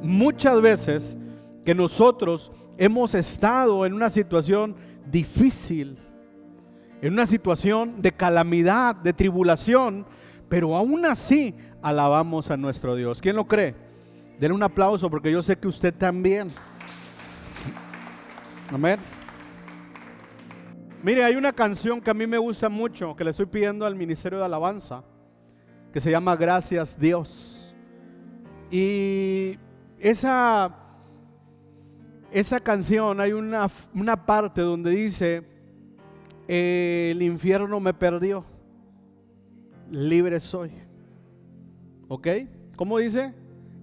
muchas veces que nosotros hemos estado en una situación difícil, en una situación de calamidad, de tribulación, pero aún así alabamos a nuestro Dios. ¿Quién lo cree? Denle un aplauso porque yo sé que usted también. Amén. Mire, hay una canción que a mí me gusta mucho, que le estoy pidiendo al Ministerio de Alabanza, que se llama Gracias Dios. Y esa canción, hay una parte donde dice: el infierno me perdió, libre soy. ¿Ok? ¿Cómo dice?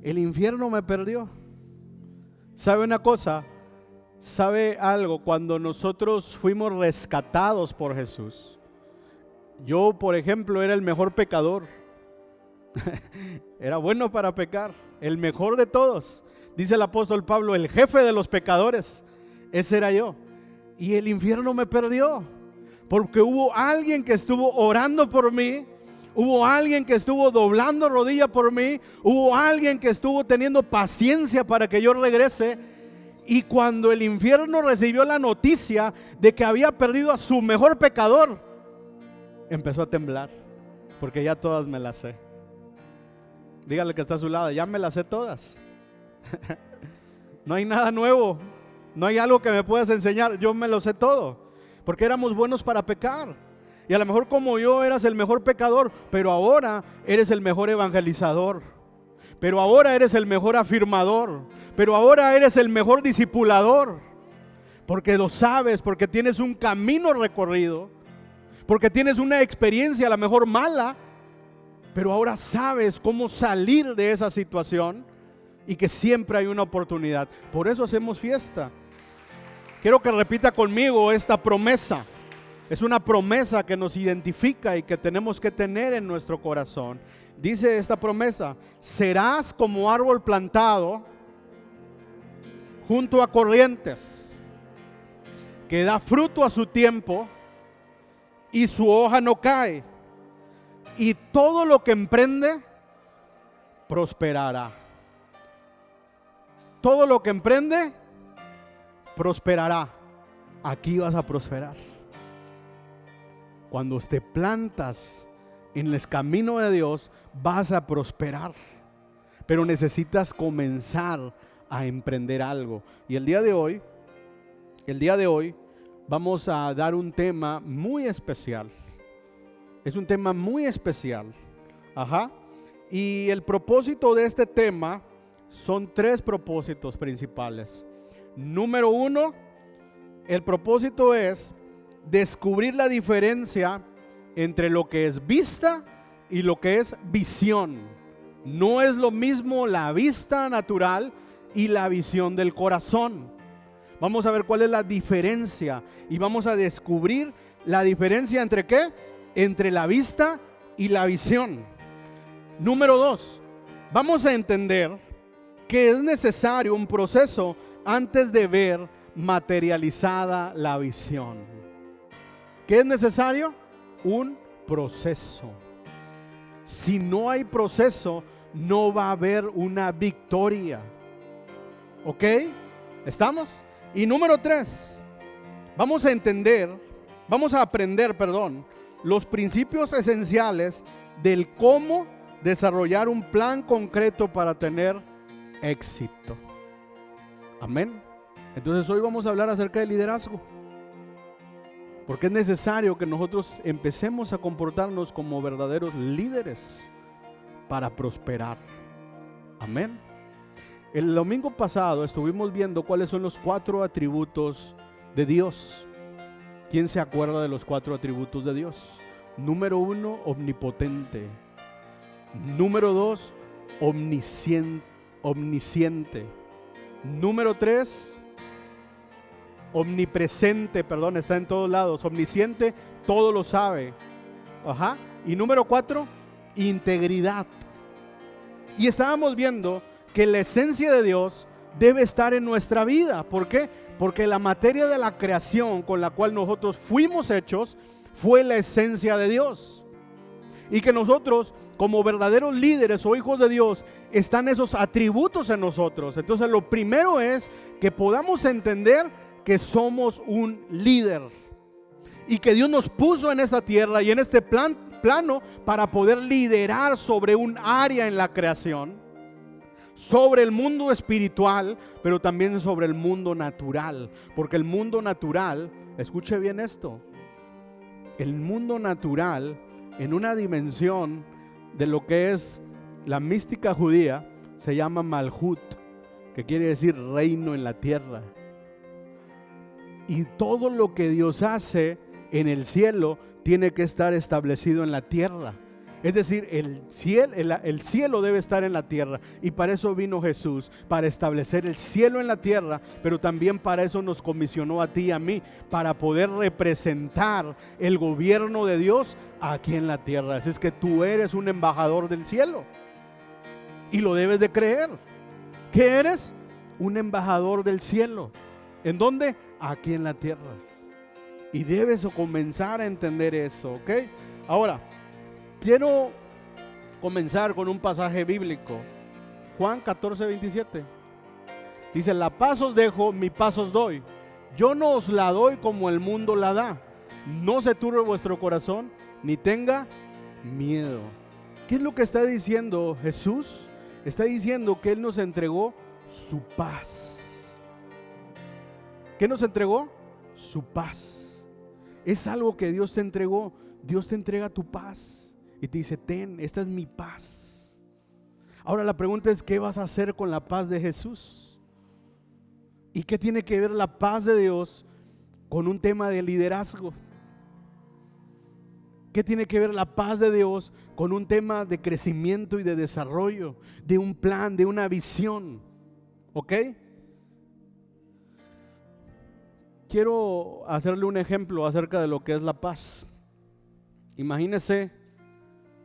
El infierno me perdió. ¿Sabe una cosa? ¿Sabe algo? Cuando nosotros fuimos rescatados por Jesús, yo, por ejemplo, era el mejor pecador. Era bueno para pecar, el mejor de todos. Dice el apóstol Pablo, el jefe de los pecadores, ese era yo. Y el infierno me perdió, porque hubo alguien que estuvo orando por mí, hubo alguien que estuvo doblando rodilla por mí, hubo alguien que estuvo teniendo paciencia para que yo regrese. Y cuando el infierno recibió la noticia de que había perdido a su mejor pecador, empezó a temblar, porque ya todas me las sé. Dígale que está a su lado, ya me las sé todas. No hay nada nuevo, no hay algo que me puedas enseñar, yo me lo sé todo, porque éramos buenos para pecar. Y a lo mejor como yo eras el mejor pecador, pero ahora eres el mejor evangelizador, pero ahora eres el mejor afirmador, pero ahora eres el mejor discipulador, porque lo sabes, porque tienes un camino recorrido, porque tienes una experiencia a lo mejor mala, pero ahora sabes cómo salir de esa situación y que siempre hay una oportunidad. Por eso hacemos fiesta. Quiero que repita conmigo esta promesa. Es una promesa que nos identifica y que tenemos que tener en nuestro corazón. Dice esta promesa: serás como árbol plantado junto a corrientes, que da fruto a su tiempo y su hoja no cae, y todo lo que emprende prosperará. Todo lo que emprende prosperará. Aquí vas a prosperar. Cuando te plantas en el camino de Dios, vas a prosperar. Pero necesitas comenzar a emprender algo. Y el día de hoy vamos a dar un tema muy especial. Es un tema muy especial. Y el propósito de este tema son 3 propósitos principales. Número 1, el propósito es descubrir la diferencia entre lo que es vista y lo que es visión. No es lo mismo la vista natural y la visión del corazón. Vamos a ver cuál es la diferencia y vamos a descubrir la diferencia entre ¿qué? Entre la vista y la visión. Número 2, vamos a entender que es necesario un proceso antes de ver materializada la visión. ¿Qué es necesario? Un proceso. Si no hay proceso, no va a haber una victoria. ¿Ok? ¿Estamos? Y número 3, vamos a aprender, los principios esenciales del cómo desarrollar un plan concreto para tener éxito. Amén. Entonces hoy vamos a hablar acerca del liderazgo, porque es necesario que nosotros empecemos a comportarnos como verdaderos líderes para prosperar. Amén. El domingo pasado estuvimos viendo cuáles son los 4 atributos de Dios. ¿Quién se acuerda de los 4 atributos de Dios? Número 1, omnipotente. Número 2, omnisciente. Número 3, omnipresente, está en todos lados. Omnisciente, todo lo sabe. Y número 4, integridad. Y estábamos viendo que la esencia de Dios debe estar en nuestra vida. ¿Por qué? Porque la materia de la creación con la cual nosotros fuimos hechos fue la esencia de Dios. Y que nosotros como verdaderos líderes o hijos de Dios, están esos atributos en nosotros. Entonces lo primero es que podamos entender que somos un líder y que Dios nos puso en esta tierra y en este plano para poder liderar sobre un área en la creación, sobre el mundo espiritual, pero también sobre el mundo natural. Porque el mundo natural, escuche bien esto, el mundo natural en una dimensión de lo que es la mística judía se llama Malhut, que quiere decir reino en la tierra. Y todo lo que Dios hace en el cielo tiene que estar establecido en la tierra. Es decir, el cielo debe estar en la tierra, y para eso vino Jesús, para establecer el cielo en la tierra, pero también para eso nos comisionó a ti y a mí, para poder representar el gobierno de Dios aquí en la tierra. Así es que tú eres un embajador del cielo y lo debes de creer. ¿Qué eres? Un embajador del cielo. ¿En dónde? Aquí en la tierra. Y debes comenzar a entender eso, ¿ok? Ahora, quiero comenzar con un pasaje bíblico. Juan 14:27. Dice: la paz os dejo, mi paz os doy. Yo no os la doy como el mundo la da. No se turbe vuestro corazón, ni tenga miedo. ¿Qué es lo que está diciendo Jesús? Está diciendo que Él nos entregó su paz. ¿Qué nos entregó? Su paz. Es algo que Dios te entregó. Dios te entrega tu paz y te dice: ten, esta es mi paz. Ahora la pregunta es: ¿qué vas a hacer con la paz de Jesús? ¿Y qué tiene que ver la paz de Dios con un tema de liderazgo? ¿Qué tiene que ver la paz de Dios con un tema de crecimiento y de desarrollo, de un plan, de una visión? ¿Ok? Quiero hacerle un ejemplo acerca de lo que es la paz. Imagínese,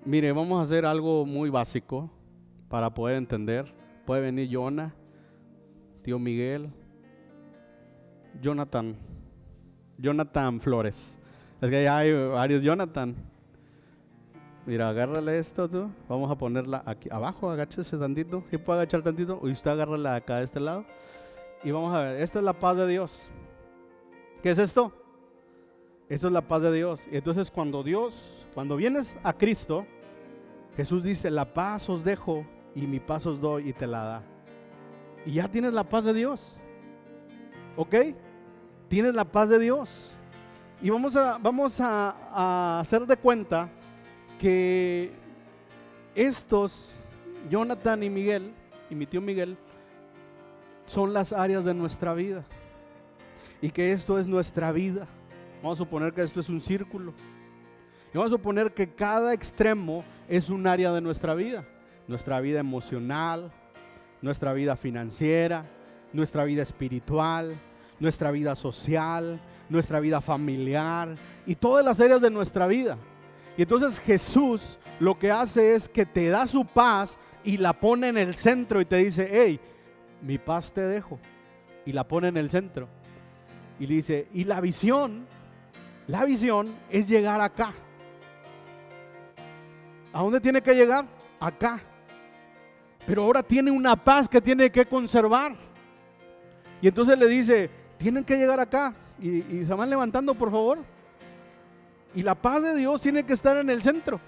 mire, vamos a hacer algo muy básico para poder entender. Puede venir Jonah, tío Miguel, Jonathan Flores. Es que ya hay varios Jonathan. Mira, agárrale esto tú. Vamos a ponerla aquí abajo, agáchese tantito. ¿Sí puede agachar tantito? Y usted agárrala acá de este lado. Y vamos a ver, esta es la paz de Dios. ¿Qué es esto? Eso es la paz de Dios. Y entonces cuando vienes a Cristo, Jesús dice: la paz os dejo y mi paz os doy, y te la da. Y ya tienes la paz de Dios. ¿Ok? Tienes la paz de Dios. Y vamos a hacer de cuenta que estos, Jonathan y Miguel, y mi tío Miguel, son las áreas de nuestra vida. Y que esto es nuestra vida. Vamos a suponer que esto es un círculo. Y vamos a suponer que cada extremo es un área de nuestra vida. Nuestra vida emocional, nuestra vida financiera, nuestra vida espiritual, nuestra vida social, nuestra vida familiar y todas las áreas de nuestra vida. Y entonces Jesús lo que hace es que te da su paz y la pone en el centro y te dice: hey, mi paz te dejo. Y la pone en el centro. Y le dice: y la visión es llegar acá. ¿A dónde tiene que llegar? Acá. Pero ahora tiene una paz que tiene que conservar. Y entonces le dice: tienen que llegar acá. Y se van levantando, por favor. Y la paz de Dios tiene que estar en el centro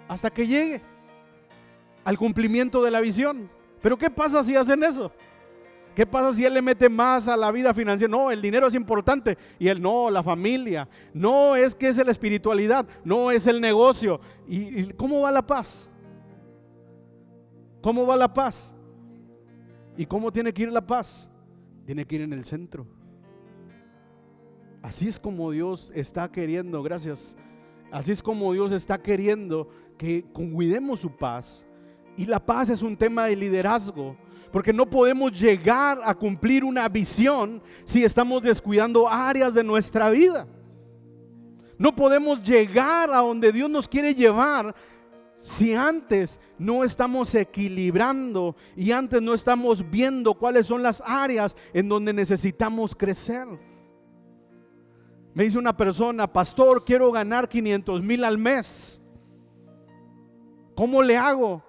hasta que llegue al cumplimiento de la visión. Pero ¿qué pasa si hacen eso? ¿Qué pasa si él le mete más a la vida financiera? No, el dinero es importante. Y él no, la familia. No, es que es la espiritualidad. No, es el negocio. ¿Y cómo va la paz? ¿Cómo va la paz? ¿Y cómo tiene que ir la paz? Tiene que ir en el centro. Así es como Dios está queriendo, gracias. Así es como Dios está queriendo que cuidemos su paz. Y la paz es un tema de liderazgo. Porque no podemos llegar a cumplir una visión si estamos descuidando áreas de nuestra vida. No podemos llegar a donde Dios nos quiere llevar si antes no estamos equilibrando y antes no estamos viendo cuáles son las áreas en donde necesitamos crecer. Me dice una persona: pastor, quiero ganar 500,000 al mes. ¿Cómo le hago?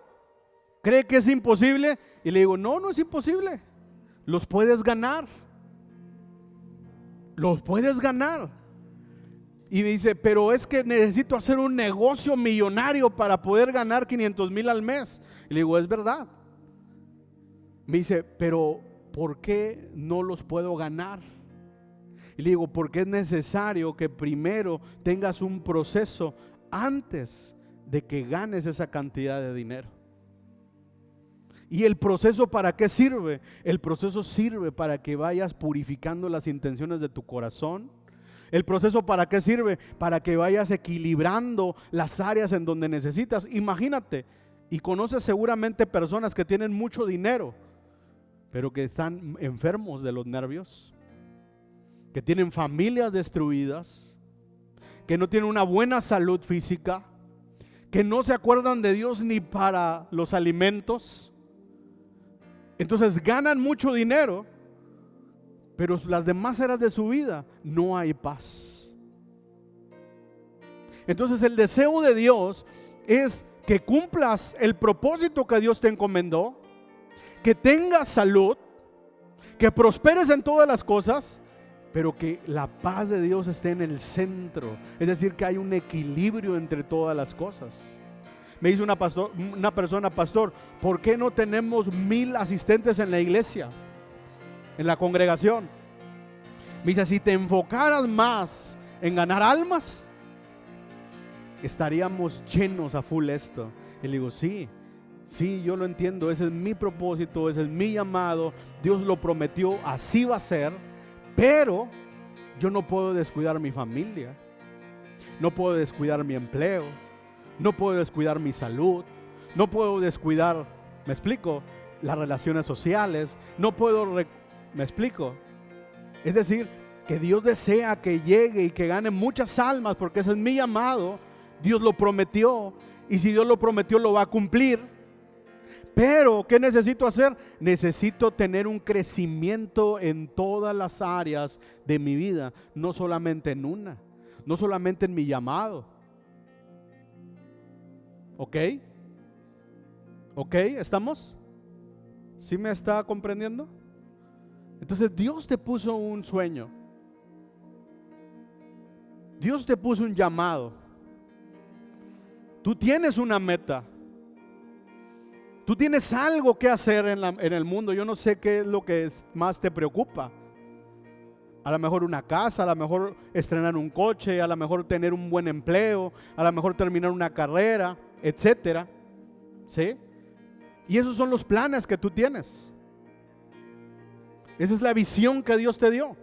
¿Cree que es imposible? Y le digo, no, no es imposible. Los puedes ganar. Los puedes ganar. Y me dice, pero es que necesito hacer un negocio millonario para poder ganar 500,000 al mes. Y le digo, es verdad. Me dice, pero ¿por qué no los puedo ganar? Y le digo, porque es necesario que primero tengas un proceso antes de que ganes esa cantidad de dinero. ¿Y el proceso para qué sirve? El proceso sirve para que vayas purificando las intenciones de tu corazón. ¿El proceso para qué sirve? Para que vayas equilibrando las áreas en donde necesitas. Imagínate, y conoces seguramente personas que tienen mucho dinero, pero que están enfermos de los nervios, que tienen familias destruidas, que no tienen una buena salud física, que no se acuerdan de Dios ni para los alimentos. Entonces ganan mucho dinero, pero las demás áreas de su vida no hay paz. Entonces el deseo de Dios es que cumplas el propósito que Dios te encomendó, que tengas salud, que prosperes en todas las cosas, pero que la paz de Dios esté en el centro. Es decir, que hay un equilibrio entre todas las cosas. Me dice una persona, pastor, ¿por qué no tenemos 1,000 asistentes en la iglesia, en la congregación? Me dice, si te enfocaras más en ganar almas, estaríamos llenos a full esto. Y le digo, sí, yo lo entiendo, ese es mi propósito, ese es mi llamado, Dios lo prometió, así va a ser, pero yo no puedo descuidar mi familia, no puedo descuidar mi empleo, no puedo descuidar mi salud, no puedo descuidar, ¿me explico?, las relaciones sociales, no puedo, ¿me explico? Es decir, que Dios desea que llegue y que gane muchas almas, porque ese es mi llamado. Dios lo prometió, y si Dios lo prometió lo va a cumplir. Pero ¿qué necesito hacer? Necesito tener un crecimiento en todas las áreas de mi vida, no solamente en una, no solamente en mi llamado. ¿Ok? ¿Estamos? ¿Sí me está comprendiendo? Entonces Dios te puso un sueño, Dios te puso un llamado, tú tienes una meta, tú tienes algo que hacer en el mundo. Yo no sé qué es lo que más te preocupa. A lo mejor una casa, a lo mejor estrenar un coche, a lo mejor tener un buen empleo, a lo mejor terminar una carrera, etcétera, ¿sí? Y esos son los planes que tú tienes. Esa es la visión que Dios te dio.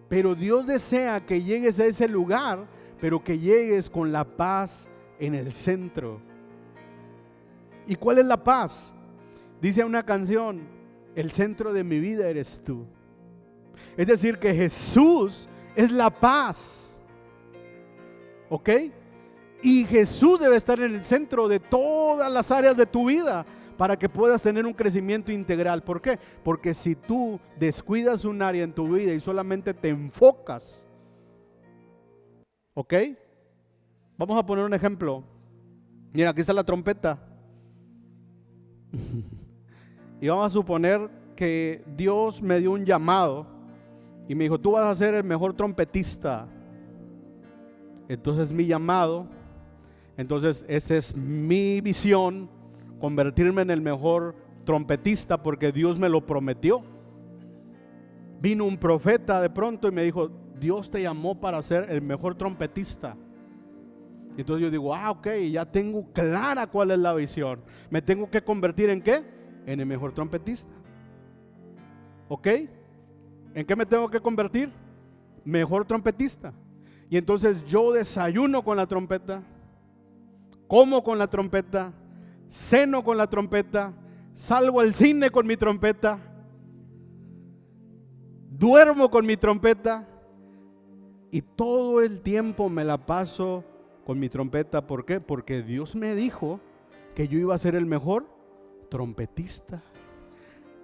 Pero Dios desea que llegues a ese lugar, pero que llegues con la paz en el centro. ¿Y cuál es la paz? Dice una canción, el centro de mi vida eres tú. Es decir, que Jesús es la paz. ¿Ok? Y Jesús debe estar en el centro de todas las áreas de tu vida para que puedas tener un crecimiento integral. ¿Por qué? Porque si tú descuidas un área en tu vida y solamente te enfocas, ¿ok? Vamos a poner un ejemplo. Mira, aquí está la trompeta. Y vamos a suponer que Dios me dio un llamado y me dijo, tú vas a ser el mejor trompetista. Entonces mi llamado, entonces esa es mi visión, convertirme en el mejor trompetista, porque Dios me lo prometió. Vino un profeta de pronto y me dijo, Dios te llamó para ser el mejor trompetista. Entonces yo digo, ok, ya tengo clara cuál es la visión. Me tengo que convertir ¿en qué? En el mejor trompetista. ¿Ok? ¿En qué me tengo que convertir? Mejor trompetista. Y entonces yo desayuno con la trompeta, como con la trompeta, ceno con la trompeta, salgo al cine con mi trompeta, duermo con mi trompeta y todo el tiempo me la paso con mi trompeta. ¿Por qué? Porque Dios me dijo que yo iba a ser el mejor trompetista.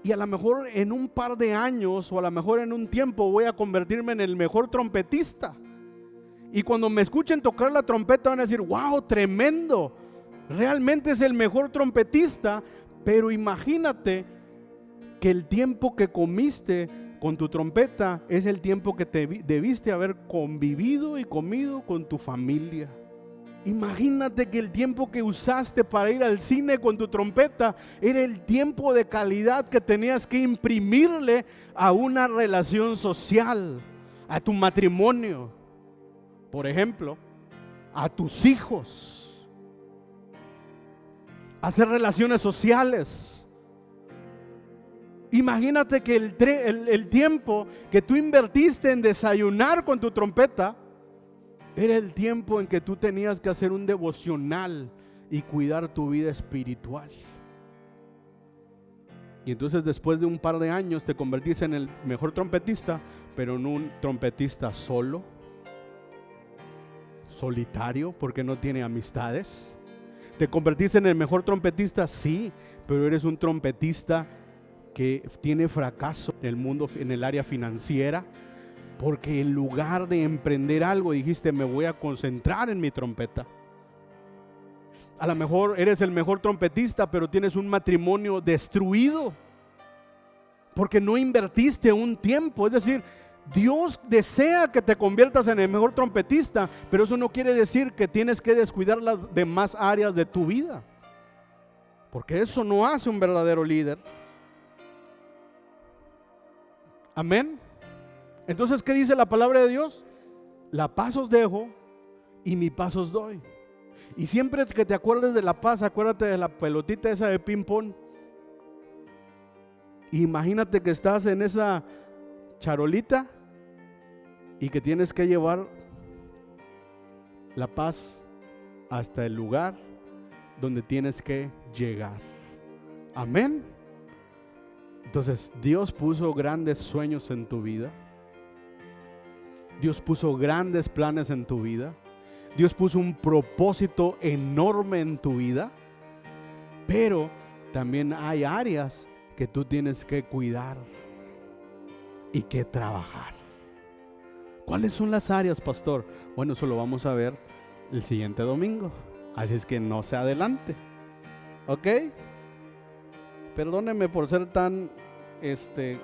Y a lo mejor en un par de años o a lo mejor en un tiempo voy a convertirme en el mejor trompetista. Y cuando me escuchen tocar la trompeta van a decir, wow, tremendo. Realmente es el mejor trompetista, pero imagínate que el tiempo que comiste con tu trompeta es el tiempo que debiste haber convivido y comido con tu familia. Imagínate que el tiempo que usaste para ir al cine con tu trompeta era el tiempo de calidad que tenías que imprimirle a una relación social, a tu matrimonio, por ejemplo, a tus hijos, hacer relaciones sociales. Imagínate que el tiempo que tú invertiste en desayunar con tu trompeta era el tiempo en que tú tenías que hacer un devocional y cuidar tu vida espiritual. Y entonces después de un par de años te convertiste en el mejor trompetista, pero en un trompetista solo, solitario, porque no tiene amistades. Te convertiste en el mejor trompetista, sí, pero eres un trompetista que tiene fracaso en el mundo, en el área financiera, porque en lugar de emprender algo dijiste, me voy a concentrar en mi trompeta. A lo mejor eres el mejor trompetista, pero tienes un matrimonio destruido porque no invertiste un tiempo. Es decir, Dios desea que te conviertas en el mejor trompetista, pero eso no quiere decir que tienes que descuidar las demás áreas de tu vida, porque eso no hace un verdadero líder. Amén. Entonces, ¿qué dice la palabra de Dios? La paz os dejo y mi paz os doy. Y siempre que te acuerdes de la paz, acuérdate de la pelotita esa de ping pong. Imagínate que estás en esa charolita y que tienes que llevar la paz hasta el lugar donde tienes que llegar. Amén. Entonces, Dios puso grandes sueños en tu vida. Dios puso grandes planes en tu vida. Dios puso un propósito enorme en tu vida. Pero también hay áreas que tú tienes que cuidar y que trabajar. ¿Cuáles son las áreas, pastor? Bueno, eso lo vamos a ver el siguiente domingo. Así es que no se adelante. ¿Ok? Perdóneme por ser tan,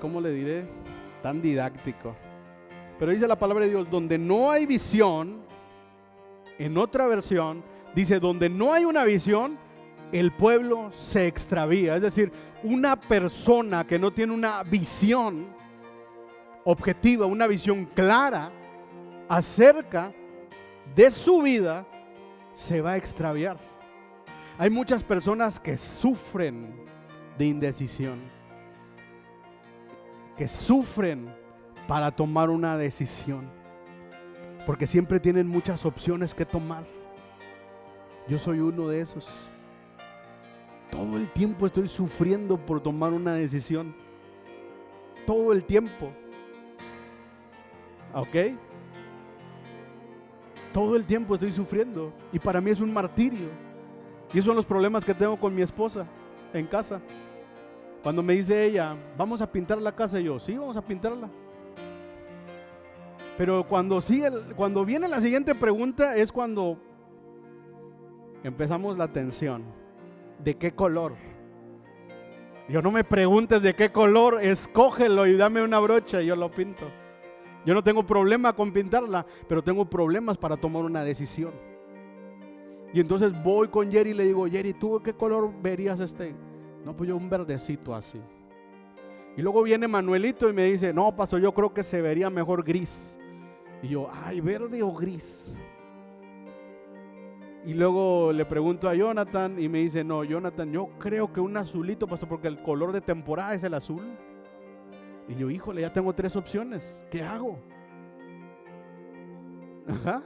¿cómo le diré? Tan didáctico. Pero dice la palabra de Dios, donde no hay visión, en otra versión, dice, donde no hay una visión, el pueblo se extravía. Es decir, una persona que no tiene una visión objetiva, una visión clara acerca de su vida, se va a extraviar. Hay muchas personas que sufren de indecisión, que sufren para tomar una decisión, porque siempre tienen muchas opciones que tomar. Yo soy uno de esos. Todo el tiempo estoy sufriendo por tomar una decisión. Todo el tiempo. ¿Ok? Todo el tiempo estoy sufriendo y para mí es un martirio. Y esos son los problemas que tengo con mi esposa en casa. Cuando me dice ella, vamos a pintar la casa, y yo, sí, vamos a pintarla. Pero cuando viene la siguiente pregunta es cuando empezamos la tensión. ¿De qué color? Yo, no me preguntes de qué color, escógelo y dame una brocha y yo lo pinto. Yo no tengo problema con pintarla, pero tengo problemas para tomar una decisión. Y entonces voy con Jerry y le digo, Jerry, ¿tú qué color verías No, pues yo un verdecito así. Y luego viene Manuelito y me dice, no, pastor, yo creo que se vería mejor gris. Y yo, ay, ¿verde o gris? Y luego le pregunto a Jonathan y me dice, no, Jonathan, yo creo que un azulito, pastor, porque el color de temporada es el azul. Y yo, híjole, ya tengo 3 opciones, ¿qué hago? Ajá.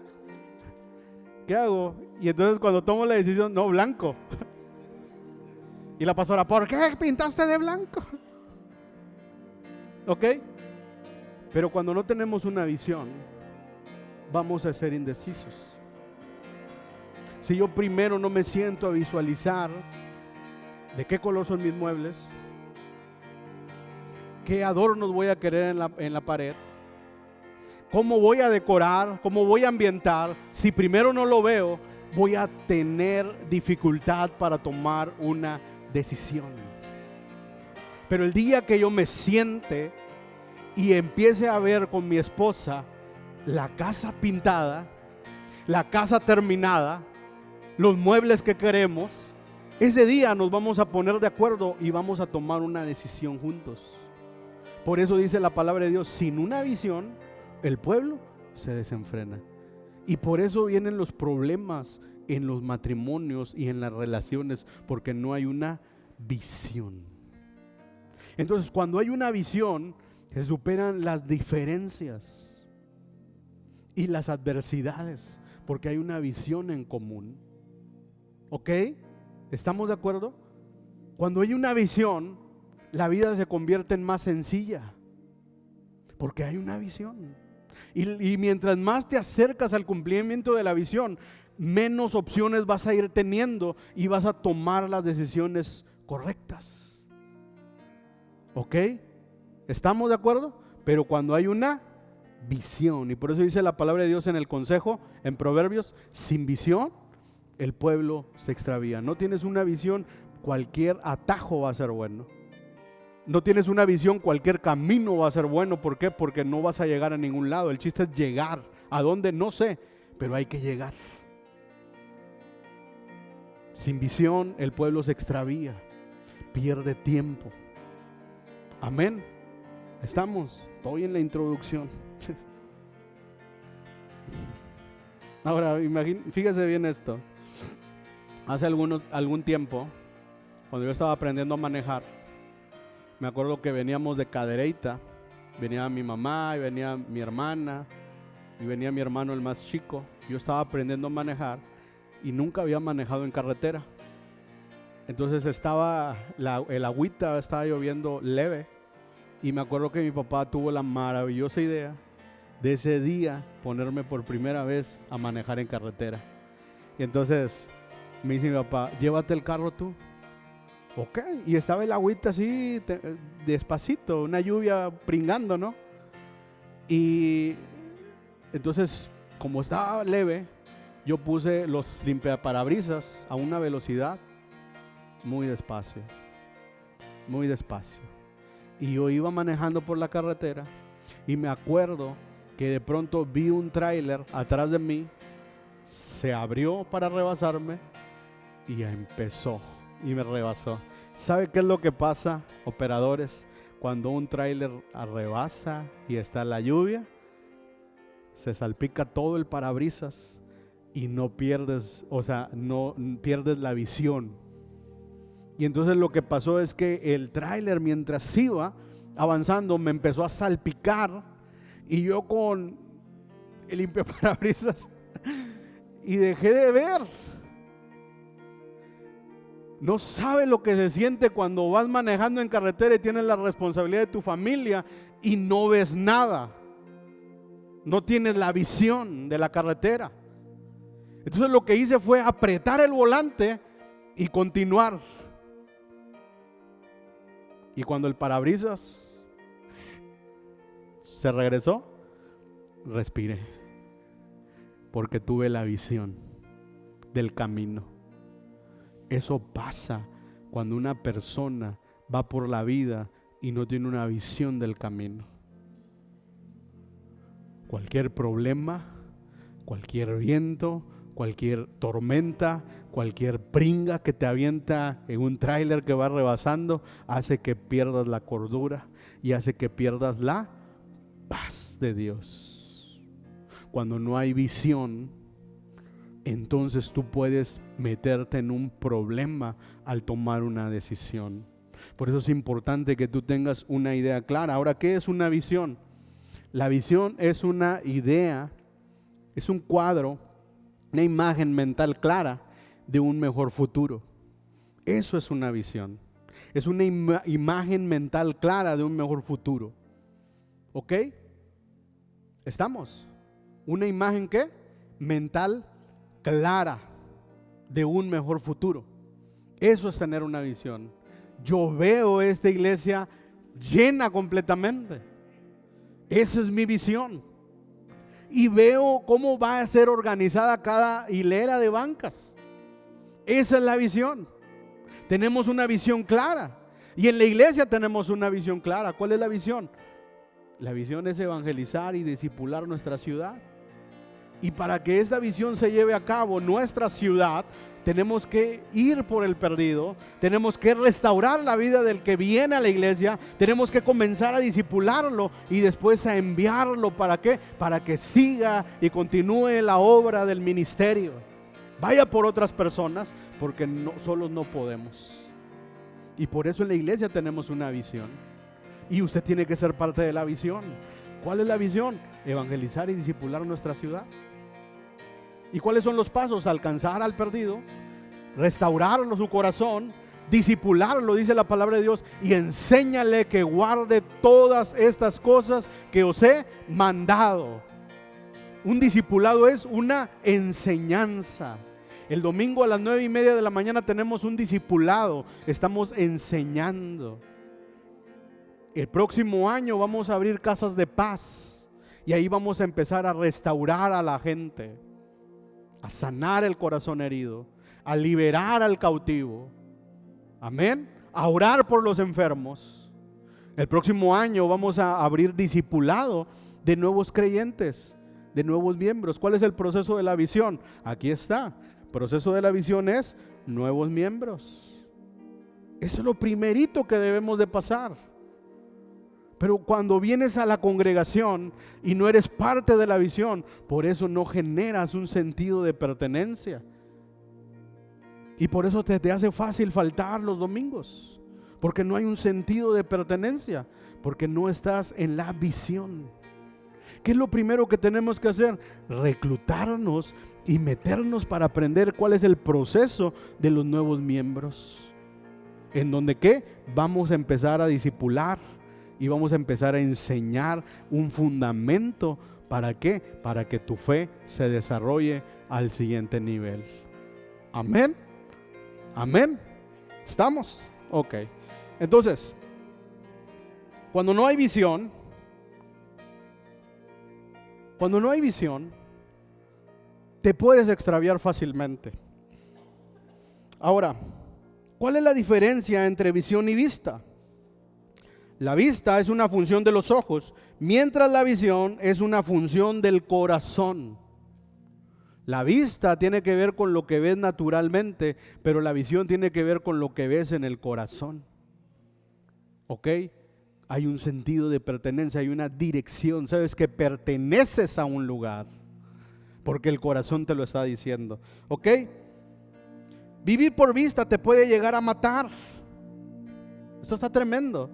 ¿Qué hago? Y entonces cuando tomo la decisión, no, blanco. Y la pastora, ¿por qué pintaste de blanco? ¿Ok? Pero cuando no tenemos una visión, vamos a ser indecisos. Si yo primero no me siento a visualizar de qué color son mis muebles, qué adornos voy a querer en la pared, cómo voy a decorar, cómo voy a ambientar, si primero no lo veo, voy a tener dificultad para tomar una decisión. Pero el día que yo me siente y empiece a ver con mi esposa la casa pintada, la casa terminada, los muebles que queremos, ese día nos vamos a poner de acuerdo y vamos a tomar una decisión juntos. Por eso dice la palabra de Dios, sin una visión, el pueblo se desenfrena. Y por eso vienen los problemas en los matrimonios y en las relaciones, porque no hay una visión. Entonces, cuando hay una visión, se superan las diferencias y las adversidades, porque hay una visión en común. ¿Ok? ¿Estamos de acuerdo? Cuando hay una visión, la vida se convierte en más sencilla, porque hay una visión. Y mientras más te acercas al cumplimiento de la visión, menos opciones vas a ir teniendo y vas a tomar las decisiones correctas. ¿Ok? ¿Estamos de acuerdo? Pero cuando hay una visión, y por eso dice la palabra de Dios en el consejo, en Proverbios, sin visión el pueblo se extravía. No tienes una visión, cualquier atajo va a ser bueno. No tienes una visión, cualquier camino va a ser bueno. ¿Por qué? Porque no vas a llegar a ningún lado. El chiste es llegar. ¿A dónde? No sé, pero hay que llegar. Sin visión el pueblo se extravía, pierde tiempo. Amén. ¿Estamos? Estoy en la introducción. Ahora, fíjese bien esto. Hace algún tiempo, cuando yo estaba aprendiendo a manejar, me acuerdo que veníamos de Cadereyta. Venía mi mamá y venía mi hermana y venía mi hermano el más chico. Yo estaba aprendiendo a manejar y nunca había manejado en carretera. Entonces el agüita estaba lloviendo leve, y me acuerdo que mi papá tuvo la maravillosa idea de ese día ponerme por primera vez a manejar en carretera. Y entonces me dice mi papá, llévate el carro tú. Ok, y estaba el agüita así despacito, una lluvia pringando, ¿no? Y entonces, como estaba leve, yo puse los limpiaparabrisas a una velocidad muy despacio, muy despacio. Y yo iba manejando por la carretera y me acuerdo que de pronto vi un tráiler atrás de mí, se abrió para rebasarme y ya empezó y me rebasó. ¿Sabe qué es lo que pasa, operadores? Cuando un tráiler rebasa y está la lluvia, se salpica todo el parabrisas y no pierdes la visión. Y entonces lo que pasó es que el tráiler, mientras iba avanzando, me empezó a salpicar, y yo con el limpiaparabrisas y dejé de ver. No sabe lo que se siente cuando vas manejando en carretera y tienes la responsabilidad de tu familia y no ves nada. No tienes la visión de la carretera. Entonces lo que hice fue apretar el volante y continuar. Y cuando el parabrisas se regresó, respiré, porque tuve la visión del camino. Eso pasa cuando una persona va por la vida y no tiene una visión del camino. Cualquier problema, cualquier viento, cualquier tormenta, cualquier pringa que te avienta en un tráiler que va rebasando, hace que pierdas la cordura y hace que pierdas la paz de Dios. Cuando no hay visión, entonces tú puedes meterte en un problema al tomar una decisión. Por eso es importante que tú tengas una idea clara. Ahora, ¿qué es una visión? La visión es una idea, es un cuadro, una imagen mental clara de un mejor futuro. Eso es una visión. Es una imagen mental clara de un mejor futuro. ¿Ok? ¿Estamos? ¿Una imagen qué? Mental clara de un mejor futuro. Eso es tener una visión. Yo veo esta iglesia llena completamente. Esa es mi visión. y veo cómo va a ser organizada cada hilera de bancas. Esa es la visión. Tenemos una visión clara. Y en la iglesia tenemos una visión clara. ¿Cuál es la visión? La visión es evangelizar y discipular nuestra ciudad. Y para que esta visión se lleve a cabo, nuestra ciudad, tenemos que ir por el perdido, tenemos que restaurar la vida del que viene a la iglesia, tenemos que comenzar a discipularlo y después a enviarlo. ¿Para qué? Para que siga y continúe la obra del ministerio. Vaya por otras personas, porque solos no podemos. Y por eso en la iglesia tenemos una visión. Y usted tiene que ser parte de la visión. ¿Cuál es la visión? Evangelizar y discipular nuestra ciudad. ¿Y cuáles son los pasos? Alcanzar al perdido, restaurarlo su corazón, discipularlo, dice la palabra de Dios, y enséñale que guarde todas estas cosas que os he mandado. Un discipulado es una enseñanza. El domingo a las 9:30 de la mañana tenemos un discipulado, estamos enseñando. El próximo año vamos a abrir casas de paz y ahí vamos a empezar a restaurar a la gente, a sanar el corazón herido, a liberar al cautivo, amén, a orar por los enfermos. El próximo año vamos a abrir discipulado de nuevos creyentes, de nuevos miembros. ¿Cuál es el proceso de la visión? Aquí está. El proceso de la visión es nuevos miembros. Eso es lo primerito que debemos de pasar. Pero cuando vienes a la congregación y no eres parte de la visión, por eso no generas un sentido de pertenencia. Y por eso te hace fácil faltar los domingos, porque no hay un sentido de pertenencia, porque no estás en la visión. ¿Qué es lo primero que tenemos que hacer? Reclutarnos y meternos para aprender cuál es el proceso de los nuevos miembros. En donde ¿qué? Vamos a empezar a discipular y vamos a empezar a enseñar un fundamento. ¿Para qué? Para que tu fe se desarrolle al siguiente nivel. Amén. Amén. ¿Estamos? Ok. Entonces, cuando no hay visión, te puedes extraviar fácilmente. Ahora, ¿cuál es la diferencia entre visión y vista? La vista es una función de los ojos, mientras la visión es una función del corazón. La vista tiene que ver con lo que ves naturalmente, pero la visión tiene que ver con lo que ves en el corazón. ¿Ok? Hay un sentido de pertenencia, hay una dirección. Sabes que perteneces a un lugar, porque el corazón te lo está diciendo. ¿Ok? Vivir por vista te puede llegar a matar. Esto está tremendo.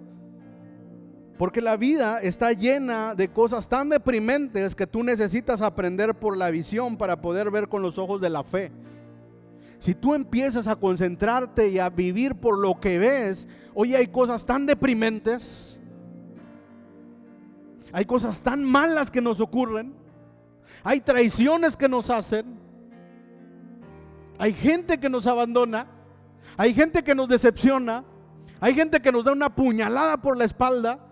Porque la vida está llena de cosas tan deprimentes que tú necesitas aprender por la visión para poder ver con los ojos de la fe. Si tú empiezas a concentrarte y a vivir por lo que ves, hoy hay cosas tan deprimentes, hay cosas tan malas que nos ocurren, hay traiciones que nos hacen, hay gente que nos abandona, hay gente que nos decepciona, hay gente que nos da una puñalada por la espalda.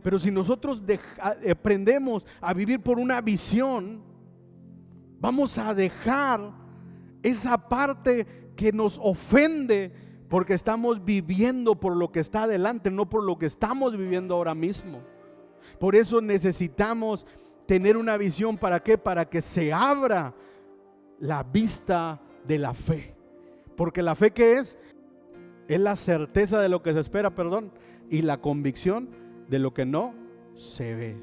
Pero si nosotros aprendemos a vivir por una visión, vamos a dejar esa parte que nos ofende, porque estamos viviendo por lo que está adelante, no por lo que estamos viviendo ahora mismo. Por eso necesitamos tener una visión. ¿Para qué? Para que se abra la vista de la fe. Porque la fe, ¿qué es? Es la certeza de lo que se espera, y la convicción de lo que no se ve.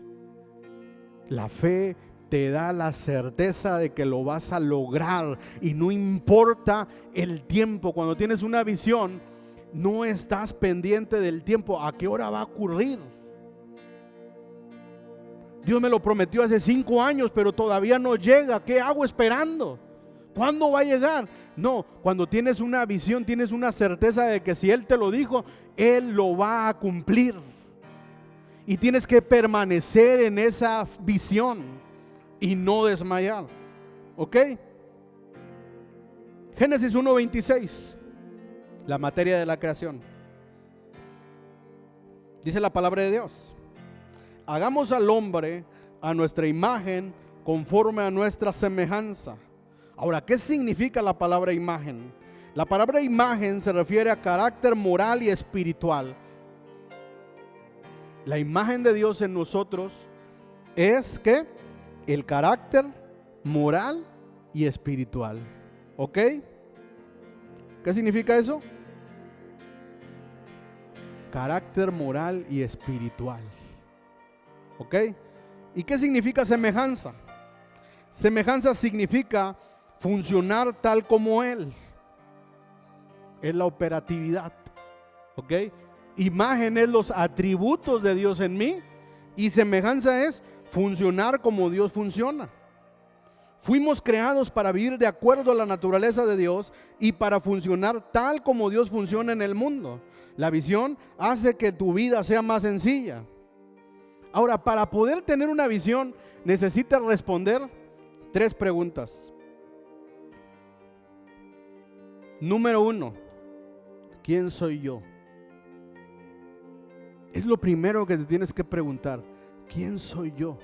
La fe te da la certeza de que lo vas a lograr y no importa el tiempo. Cuando tienes una visión, no estás pendiente del tiempo. ¿A qué hora va a ocurrir? Dios me lo prometió hace 5 años, pero todavía no llega. ¿Qué hago esperando? ¿Cuándo va a llegar? No, cuando tienes una visión, tienes una certeza de que si Él te lo dijo, Él lo va a cumplir. Y tienes que permanecer en esa visión y no desmayar. ¿Ok? Génesis 1:26, la materia de la creación. Dice la palabra de Dios: hagamos al hombre a nuestra imagen, conforme a nuestra semejanza. Ahora, ¿qué significa la palabra imagen? La palabra imagen se refiere a carácter moral y espiritual. La imagen de Dios en nosotros es ¿qué? El carácter moral y espiritual. ¿Ok? ¿Qué significa eso? Carácter moral y espiritual. ¿Ok? ¿Y qué significa semejanza? Semejanza significa funcionar tal como Él. Es la operatividad. ¿Ok? Imagen es los atributos de Dios en mí. Y semejanza es funcionar como Dios funciona. Fuimos creados para vivir de acuerdo a la naturaleza de Dios y para funcionar tal como Dios funciona en el mundo. La visión hace que tu vida sea más sencilla. Ahora, para poder tener una visión, necesitas responder 3 preguntas. Número 1, ¿quién soy yo? Es lo primero que te tienes que preguntar. ¿Quién soy yo?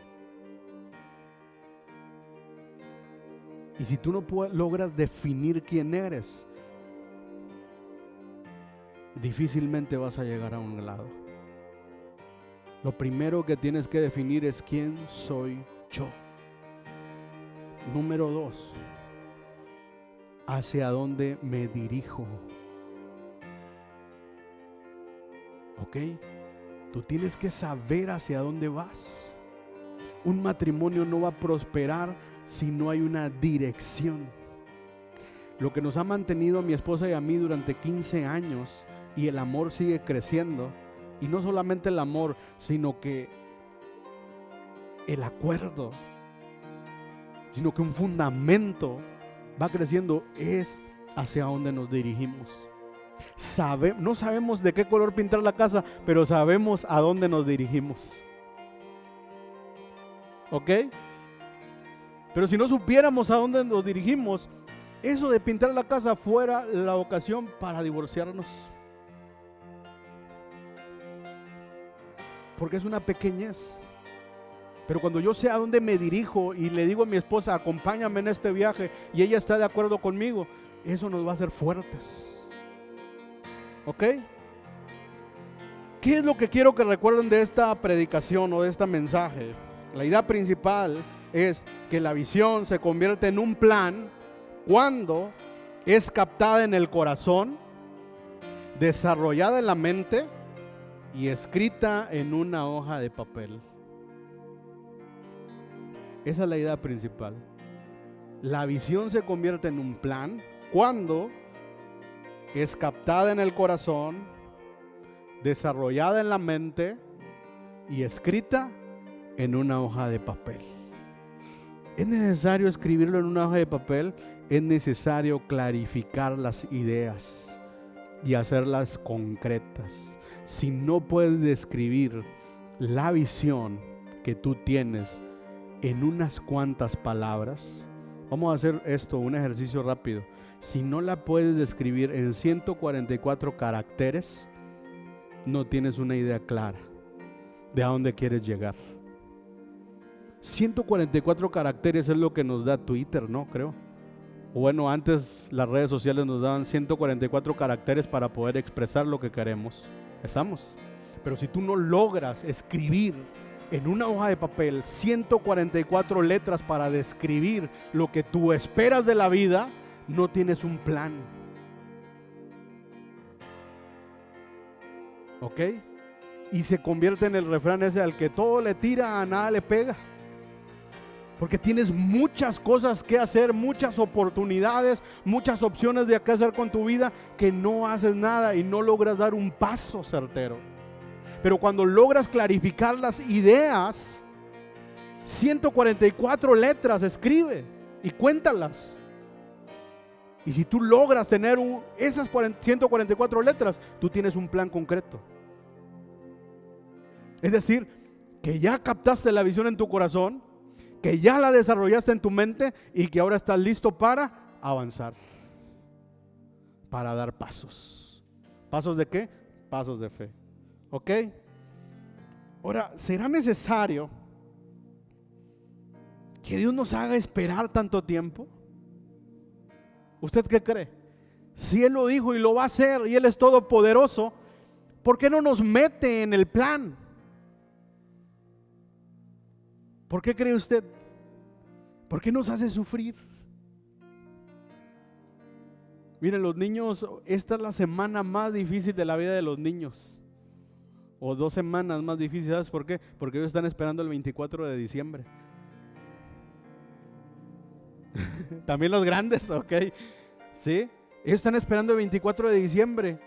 Y si tú no logras definir quién eres, difícilmente vas a llegar a un lado. Lo primero que tienes que definir es quién soy yo. Número 2, ¿hacia dónde me dirijo? ¿Ok? Tú tienes que saber hacia dónde vas. Un matrimonio no va a prosperar si no hay una dirección. Lo que nos ha mantenido a mi esposa y a mí durante 15 años, y el amor sigue creciendo, y no solamente el amor, sino que el acuerdo, sino que un fundamento va creciendo, es hacia dónde nos dirigimos. No sabemos de qué color pintar la casa, pero sabemos a dónde nos dirigimos. ¿Ok? Pero si no supiéramos a dónde nos dirigimos, eso de pintar la casa fuera la ocasión para divorciarnos. Porque es una pequeñez. Pero cuando yo sé a dónde me dirijo y le digo a mi esposa, acompáñame en este viaje, y ella está de acuerdo conmigo, eso nos va a hacer fuertes. ¿Ok? ¿Qué es lo que quiero que recuerden de esta predicación o de este mensaje? La idea principal es que la visión se convierte en un plan cuando es captada en el corazón, desarrollada en la mente y escrita en una hoja de papel. Esa es la idea principal. La visión se convierte en un plan cuando es captada en el corazón, desarrollada en la mente y escrita en una hoja de papel. ¿Es necesario escribirlo en una hoja de papel? Es necesario clarificar las ideas y hacerlas concretas. Si no puedes describir la visión que tú tienes en unas cuantas palabras, vamos a hacer esto, un ejercicio rápido. Si no la puedes describir en 144 caracteres, no tienes una idea clara de a dónde quieres llegar. 144 caracteres es lo que nos da Twitter, ¿no? Creo. O bueno, antes las redes sociales nos daban 144 caracteres para poder expresar lo que queremos. ¿Estamos? Pero si tú no logras escribir en una hoja de papel 144 letras para describir lo que tú esperas de la vida, no tienes un plan. ¿Ok? Y se convierte en el refrán ese: al que todo le tira, a nada le pega. Porque tienes muchas cosas que hacer, muchas oportunidades, muchas opciones de qué hacer con tu vida, que no haces nada y no logras dar un paso certero. Pero cuando logras clarificar las ideas, 144 letras escribe y cuéntalas. Y si tú logras tener esas 144 letras, tú tienes un plan concreto. Es decir, que ya captaste la visión en tu corazón, que ya la desarrollaste en tu mente y que ahora estás listo para avanzar, para dar pasos. ¿Pasos de qué? Pasos de fe. ¿Ok? Ahora, ¿será necesario que Dios nos haga esperar tanto tiempo? ¿Usted qué cree? Si Él lo dijo y lo va a hacer y Él es todopoderoso, ¿por qué no nos mete en el plan? ¿Por qué cree usted? ¿Por qué nos hace sufrir? Miren, los niños, esta es la semana más difícil de la vida de los niños. O 2 semanas más difíciles. ¿Sabes por qué? Porque ellos están esperando el 24 de diciembre. También los grandes, ok. ¿Sí? Ellos están esperando el 24 de diciembre.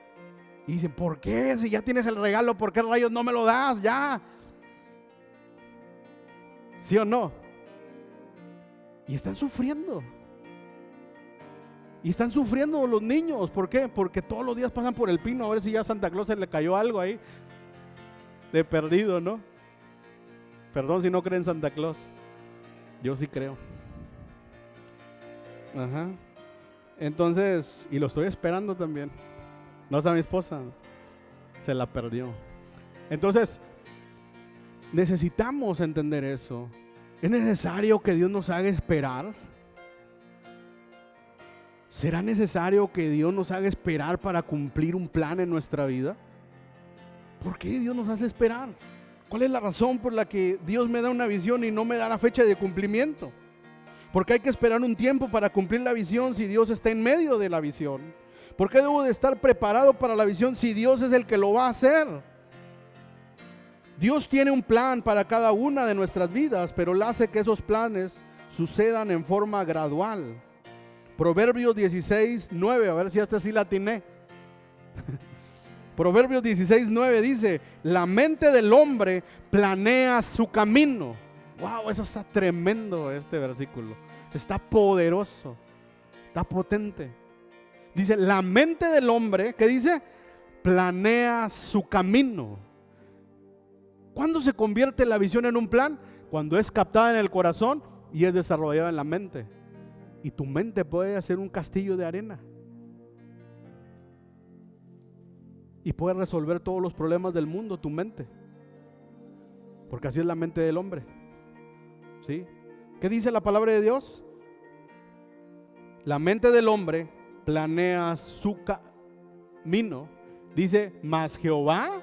Y dicen, ¿por qué? Si ya tienes el regalo, ¿por qué rayos no me lo das? Ya. ¿Sí o no? Y están sufriendo. Y están sufriendo los niños. ¿Por qué? Porque todos los días pasan por el pino a ver si ya a Santa Claus se le cayó algo ahí de perdido, ¿no? Perdón si no creen en Santa Claus. Yo sí creo. Ajá. Entonces, y lo estoy esperando también. No es a mi esposa, se la perdió. Entonces, necesitamos entender eso. ¿Es necesario que Dios nos haga esperar? ¿Será necesario que Dios nos haga esperar para cumplir un plan en nuestra vida? ¿Por qué Dios nos hace esperar? ¿Cuál es la razón por la que Dios me da una visión y no me da la fecha de cumplimiento? Porque hay que esperar un tiempo para cumplir la visión si Dios está en medio de la visión. ¿Por qué debo de estar preparado para la visión si Dios es el que lo va a hacer? Dios tiene un plan para cada una de nuestras vidas, pero Él hace que esos planes sucedan en forma gradual. Proverbios 16:9, a ver si hasta sí la atiné. Proverbios 16:9 dice: la mente del hombre planea su camino. Wow, eso está tremendo, este versículo. Está poderoso, está potente. Dice, la mente del hombre, ¿qué dice? Planea su camino. ¿Cuándo se convierte la visión en un plan? Cuando es captada en el corazón y es desarrollada en la mente. Y tu mente puede hacer un castillo de arena y puede resolver todos los problemas del mundo, tu mente, porque así es la mente del hombre. ¿Sí? ¿Qué dice la palabra de Dios? La mente del hombre planea su camino. Dice, mas Jehová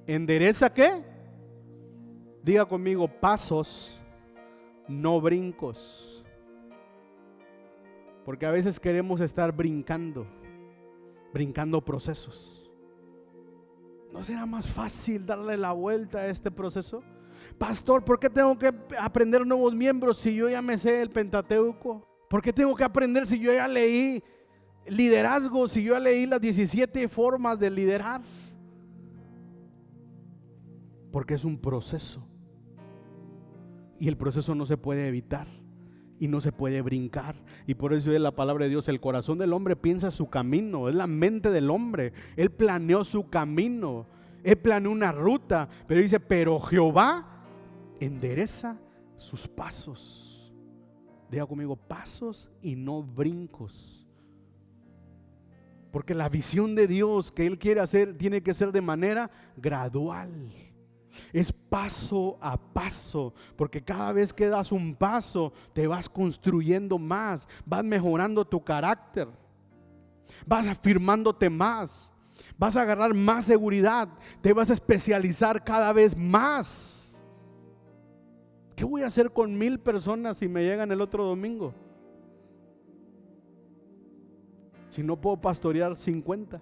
endereza, ¿qué? Diga conmigo, pasos, no brincos. Porque a veces queremos estar brincando procesos. ¿No será más fácil darle la vuelta a este proceso? Pastor, ¿por qué tengo que aprender nuevos miembros si yo ya me sé el Pentateuco? ¿Por qué tengo que aprender si yo ya leí liderazgo, si yo ya leí las 17 formas de liderar? Porque es un proceso. Y el proceso no se puede evitar y no se puede brincar. Y por eso es la palabra de Dios, el corazón del hombre piensa su camino, es la mente del hombre. Él planeó su camino, él planeó una ruta, pero dice, pero Jehová endereza sus pasos. Diga conmigo, pasos y no brincos. Porque la visión de Dios que Él quiere hacer tiene que ser de manera gradual. Es paso a paso, porque cada vez que das un paso te vas construyendo más, vas mejorando tu carácter, vas afirmándote más, vas a agarrar más seguridad, te vas a especializar cada vez más. ¿Qué voy a hacer con 1000 personas si me llegan el otro domingo? Si no puedo pastorear 50.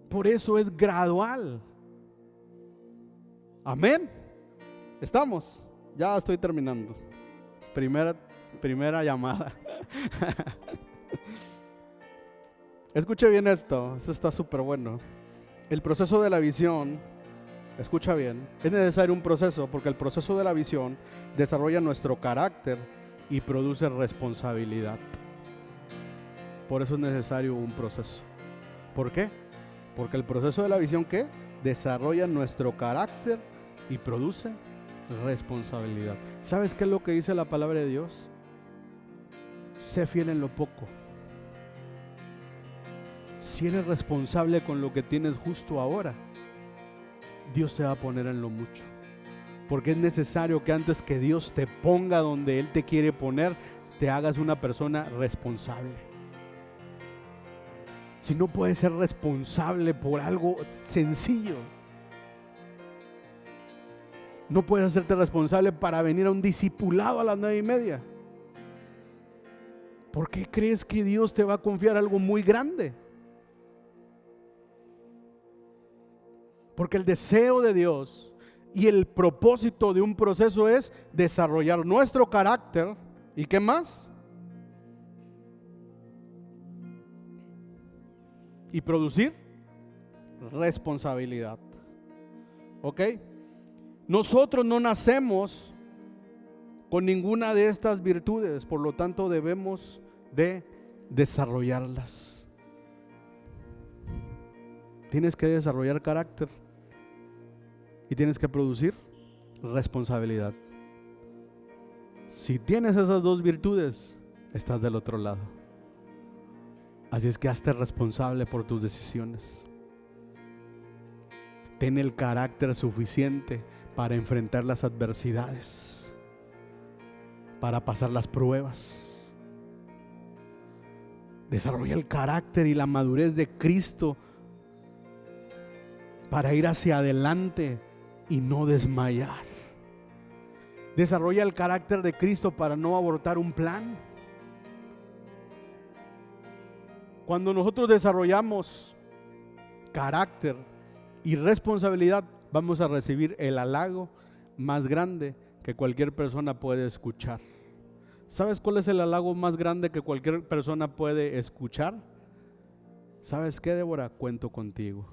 Por eso es gradual. Amén. ¿Estamos? Ya estoy terminando. Primera llamada. Escuche bien esto. Eso está súper bueno. El proceso de la visión, escucha bien, es necesario un proceso, porque el proceso de la visión desarrolla nuestro carácter y produce responsabilidad. Por eso es necesario un proceso. ¿Por qué? Porque el proceso de la visión, ¿qué? Desarrolla nuestro carácter y produce responsabilidad. ¿Sabes qué es lo que dice la palabra de Dios? Sé fiel en lo poco. Si eres responsable con lo que tienes justo ahora, Dios te va a poner en lo mucho. Porque es necesario que antes que Dios te ponga donde Él te quiere poner, te hagas una persona responsable. Si no puedes ser responsable por algo sencillo, no puedes hacerte responsable para venir a un discipulado a las 9:30. ¿Por qué crees que Dios te va a confiar algo muy grande? Porque el deseo de Dios y el propósito de un proceso es desarrollar nuestro carácter. ¿Y qué más? Y producir responsabilidad. ¿Ok? Nosotros no nacemos con ninguna de estas virtudes, por lo tanto debemos de desarrollarlas. Tienes que desarrollar carácter y tienes que producir responsabilidad. Si tienes esas dos virtudes, estás del otro lado. Así es que hazte responsable por tus decisiones. Ten el carácter suficiente para enfrentar las adversidades, para pasar las pruebas. Desarrolla el carácter y la madurez de Cristo para ir hacia adelante y no desmayar. Desarrolla el carácter de Cristo para no abortar un plan. Cuando nosotros desarrollamos carácter y responsabilidad, vamos a recibir el halago más grande que cualquier persona puede escuchar. ¿Sabes cuál es el halago más grande que cualquier persona puede escuchar? ¿Sabes qué, Débora? Cuento contigo.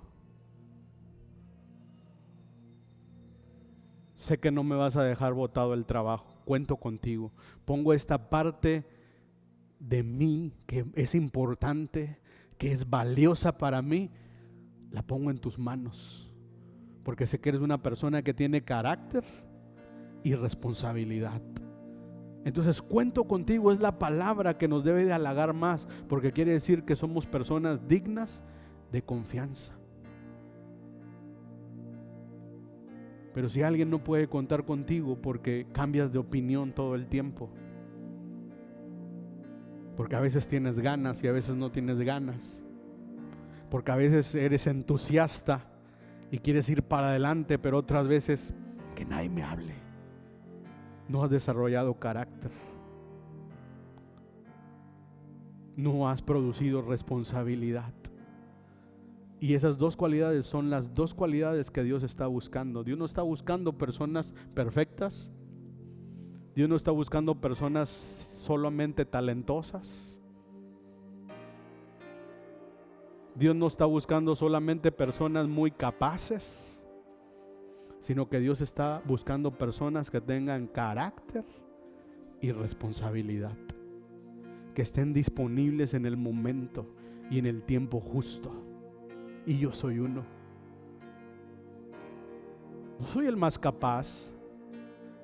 Sé que no me vas a dejar botado el trabajo. Cuento contigo. Pongo esta parte de mí que es importante, que es valiosa para mí, la pongo en tus manos. Porque sé que eres una persona que tiene carácter y responsabilidad. Entonces, cuento contigo es la palabra que nos debe de halagar más, porque quiere decir que somos personas dignas de confianza. Pero si alguien no puede contar contigo porque cambias de opinión todo el tiempo, porque a veces tienes ganas y a veces no tienes ganas, porque a veces eres entusiasta y quieres ir para adelante, pero otras veces que nadie me hable, no has desarrollado carácter, no has producido responsabilidad. Y esas dos cualidades son las dos cualidades que Dios está buscando. Dios no está buscando personas perfectas. Dios no está buscando personas solamente talentosas. Dios no está buscando solamente personas muy capaces, sino que Dios está buscando personas que tengan carácter y responsabilidad, que estén disponibles en el momento y en el tiempo justo. Y yo soy uno. No soy el más capaz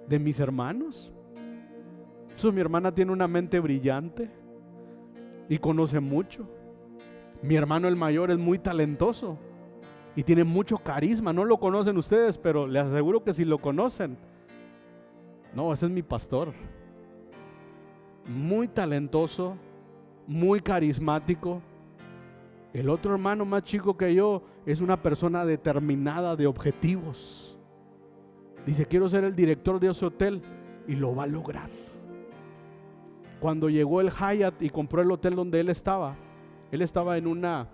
de mis hermanos. Mi hermana tiene una mente brillante y conoce mucho. Mi hermano el mayor es muy talentoso y tiene mucho carisma. No lo conocen ustedes, pero les aseguro que si lo conocen, no, ese es mi pastor. Muy talentoso, muy carismático. El otro hermano más chico que yo es una persona determinada de objetivos. Dice, quiero ser el director de ese hotel, y lo va a lograr. Cuando llegó el Hyatt y compró el hotel donde él estaba en una,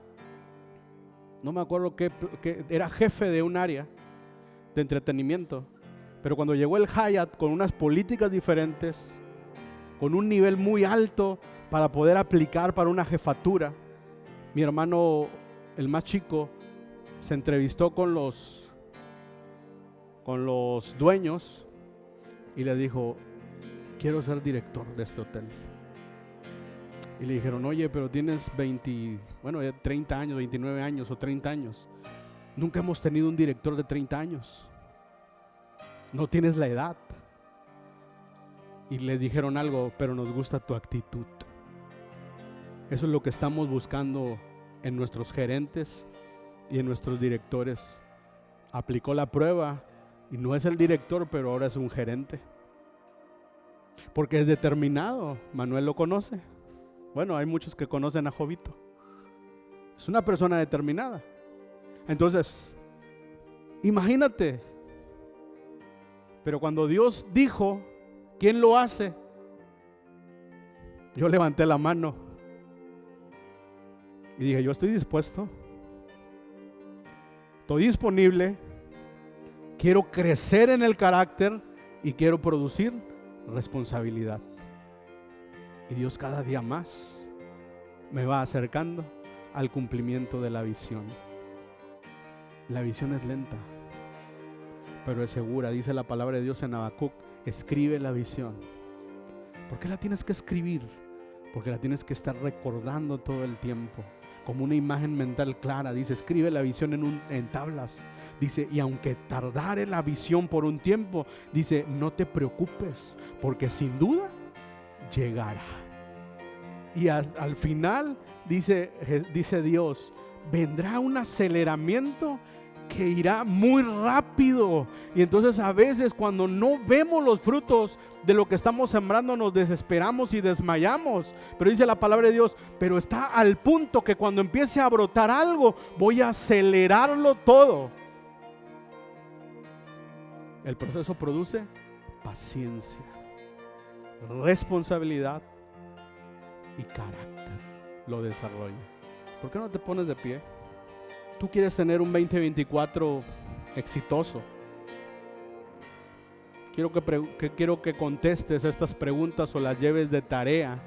no me acuerdo qué, era jefe de un área de entretenimiento. Pero cuando llegó el Hyatt con unas políticas diferentes, con un nivel muy alto para poder aplicar para una jefatura, mi hermano, el más chico, se entrevistó con los dueños y le dijo, quiero ser director de este hotel. Y le dijeron, oye, pero tienes 30 años, 29 años o 30 años. Nunca hemos tenido un director de 30 años. No tienes la edad. Y le dijeron algo, pero nos gusta tu actitud. Eso es lo que estamos buscando en nuestros gerentes y en nuestros directores. Aplicó la prueba Y no es el director, pero ahora es un gerente. Porque es determinado. Manuel lo conoce. Bueno, hay muchos que conocen a Jovito. Es una persona determinada. Entonces, imagínate. Pero cuando Dios dijo, ¿quién lo hace? Yo levanté la mano y dije, yo estoy dispuesto. Estoy disponible. Quiero crecer en el carácter y quiero producir responsabilidad. Y Dios cada día más me va acercando al cumplimiento de la visión. La visión es lenta, pero es segura. Dice la palabra de Dios en Habacuc: escribe la visión. ¿Por qué la tienes que escribir? Porque la tienes que estar recordando todo el tiempo, como una imagen mental clara. Dice, escribe la visión en tablas. Dice, y aunque tardare la visión por un tiempo, dice, no te preocupes, porque sin duda llegará. Y al final dice Dios, vendrá un aceleramiento que irá muy rápido. Y entonces a veces cuando no vemos los frutos de lo que estamos sembrando, nos desesperamos y desmayamos. Pero dice la palabra de Dios, pero está al punto que cuando empiece a brotar algo, voy a acelerarlo todo. El proceso produce paciencia, responsabilidad y carácter. Lo desarrolla. ¿Por qué no te pones de pie? Tú quieres tener un 2024 exitoso. Quiero que contestes estas preguntas o las lleves de tarea,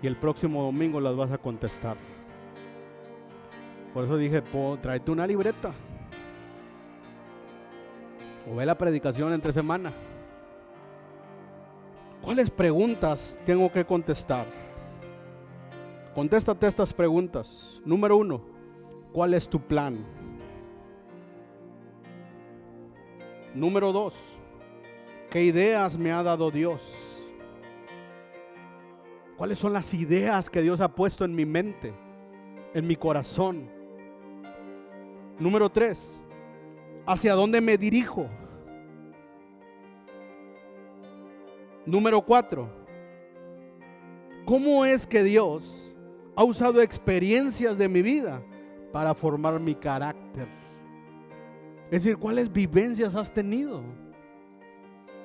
y el próximo domingo las vas a contestar. Por eso dije, tráete una libreta o ve la predicación entre semana. ¿Cuáles preguntas tengo que contestar? Contéstate estas preguntas. Número 1, ¿cuál es tu plan? Número 2, ¿qué ideas me ha dado Dios? ¿Cuáles son las ideas que Dios ha puesto en mi mente, en mi corazón? Número 3, ¿hacia dónde me dirijo? Número 4, ¿cómo es que Dios ha usado experiencias de mi vida para formar mi carácter? Es decir, ¿cuáles vivencias has tenido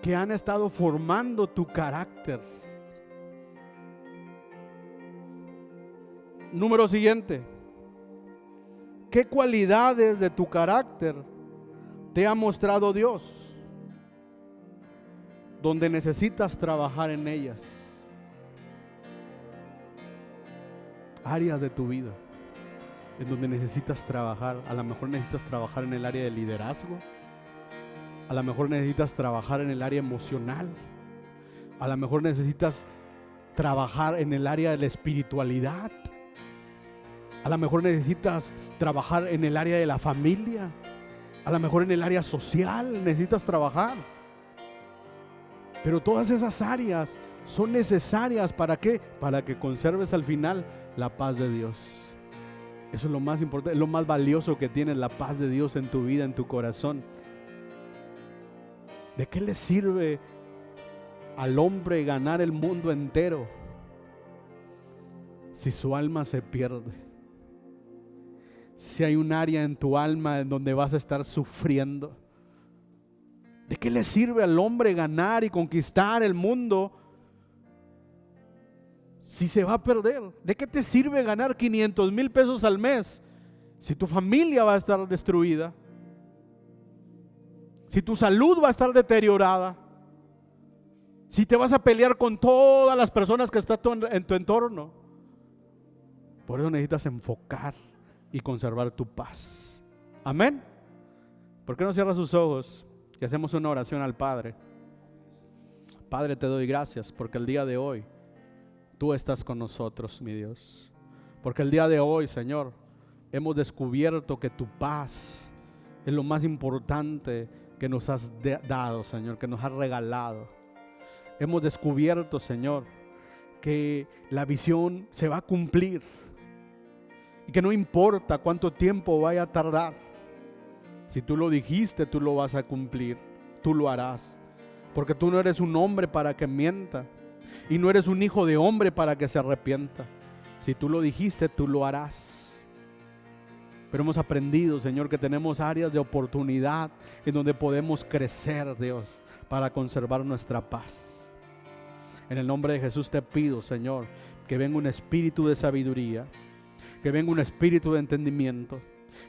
que han estado formando tu carácter? Número siguiente, ¿qué cualidades de tu carácter te ha mostrado Dios, donde necesitas trabajar en ellas? Áreas de tu vida en donde necesitas trabajar. A lo mejor necesitas trabajar en el área de liderazgo. A lo mejor necesitas trabajar en el área emocional. A lo mejor necesitas trabajar en el área de la espiritualidad. A lo mejor necesitas trabajar en el área de la familia. A lo mejor en el área social necesitas trabajar. Pero todas esas áreas son necesarias. ¿Para qué? Para que conserves al final la paz de Dios. Eso es lo más importante, es lo más valioso que tienes, la paz de Dios en tu vida, en tu corazón. ¿De qué le sirve al hombre ganar el mundo entero si su alma se pierde? Si hay un área en tu alma en donde vas a estar sufriendo. ¿De qué le sirve al hombre ganar y conquistar el mundo si se va a perder? ¿De qué te sirve ganar 500,000 pesos al mes si tu familia va a estar destruida? Si tu salud va a estar deteriorada. Si te vas a pelear con todas las personas que están en tu entorno. Por eso necesitas enfocar y conservar tu paz. Amén. ¿Por qué no cierras sus ojos y hacemos una oración al Padre? Padre, te doy gracias porque el día de hoy Tú estás con nosotros, mi Dios. Porque el día de hoy, Señor, hemos descubierto que tu paz es lo más importante que nos has dado, Señor, que nos has regalado. Hemos descubierto, Señor, que la visión se va a cumplir y que no importa cuánto tiempo vaya a tardar, Si tú lo dijiste, tú lo vas a cumplir, tú lo harás. Porque tú no eres un hombre para que mienta, y no eres un hijo de hombre para que se arrepienta. Si tú lo dijiste, tú lo harás. Pero hemos aprendido, Señor, que tenemos áreas de oportunidad en donde podemos crecer, Dios, para conservar nuestra paz. En el nombre de Jesús te pido, Señor, que venga un espíritu de sabiduría, que venga un espíritu de entendimiento,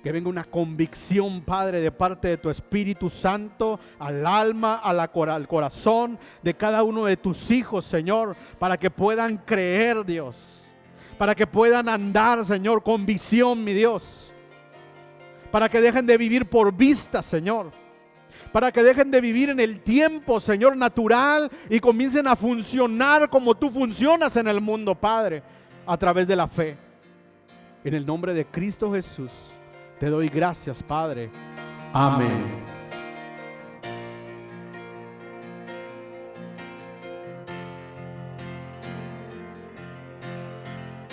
que venga una convicción, Padre, de parte de tu Espíritu Santo al alma, al corazón de cada uno de tus hijos, Señor, para que puedan creer, Dios, para que puedan andar, Señor, con visión, mi Dios, para que dejen de vivir por vista, Señor, para que dejen de vivir en el tiempo, Señor, natural, y comiencen a funcionar como tú funcionas en el mundo, Padre, a través de la fe. En el nombre de Cristo Jesús te doy gracias, Padre. Amén.